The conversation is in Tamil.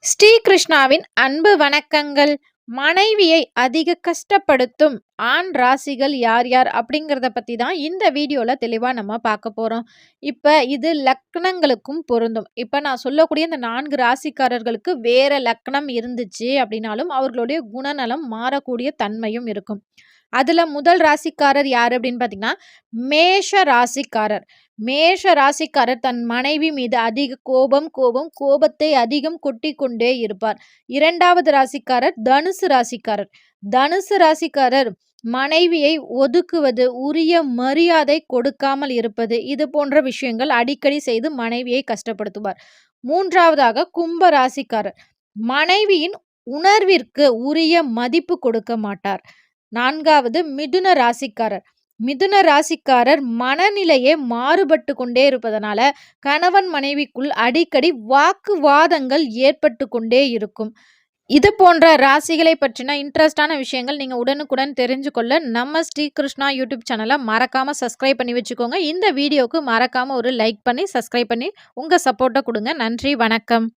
ஸ்ரீகிருஷ்ணாவின் அன்பு வணக்கங்கள். மனைவியை அதிக கஷ்டப்படுத்தும் ஆண் ராசிகள் யார் யார் அப்படிங்கிறத பத்தி தான் இந்த வீடியோல தெளிவா நம்ம பார்க்க போறோம். இப்ப இது லக்னங்களுக்கும் பொருந்தும். இப்ப நான் சொல்லக்கூடிய இந்த 4 ராசிக்காரர்களுக்கு வேற லக்னம் இருந்துச்சு அப்படின்னாலும் அவர்களுடைய குணநலம் மாறக்கூடிய தன்மையும் இருக்கும். அதுல முதல் ராசிக்காரர் யாரு அப்படின்னு பார்த்தீங்கன்னா, மேஷ ராசிக்காரர். மேஷ ராசிக்காரர் தன் மனைவி மீது அதிக கோபத்தை அதிகம் கொட்டிக் கொண்டே இருப்பார். 2வது ராசிக்காரர் தனுசு ராசிக்காரர். தனுசு ராசிக்காரர் மனைவியை ஒதுக்குவது, உரிய மரியாதை கொடுக்காமல் இருப்பது, இது போன்ற விஷயங்கள் அடிக்கடி செய்து மனைவியை கஷ்டப்படுத்துவார். 3வதாக கும்ப ராசிக்காரர். மனைவியின் உணர்விற்கு உரிய மதிப்பு கொடுக்க மாட்டார். 4வது மிதுன ராசிக்காரர். மிதுன ராசிக்காரர் மனநிலையே மாறுபட்டு கொண்டே இருப்பதனால கணவன் மனைவிக்குள் அடிக்கடி வாக்குவாதங்கள் ஏற்பட்டு கொண்டே இருக்கும். இது போன்ற ராசிகளை பற்றின இன்ட்ரெஸ்டான விஷயங்கள் நீங்க உடனுக்குடன் தெரிஞ்சுக்கொள்ள நம்ம ஸ்ரீகிருஷ்ணா யூடியூப் சேனலை மறக்காம சப்ஸ்கிரைப் பண்ணி வச்சுக்கோங்க. இந்த வீடியோக்கு மறக்காம ஒரு லைக் பண்ணி சப்ஸ்கிரைப் பண்ணி உங்க சப்போர்ட்டை கொடுங்க. நன்றி, வணக்கம்.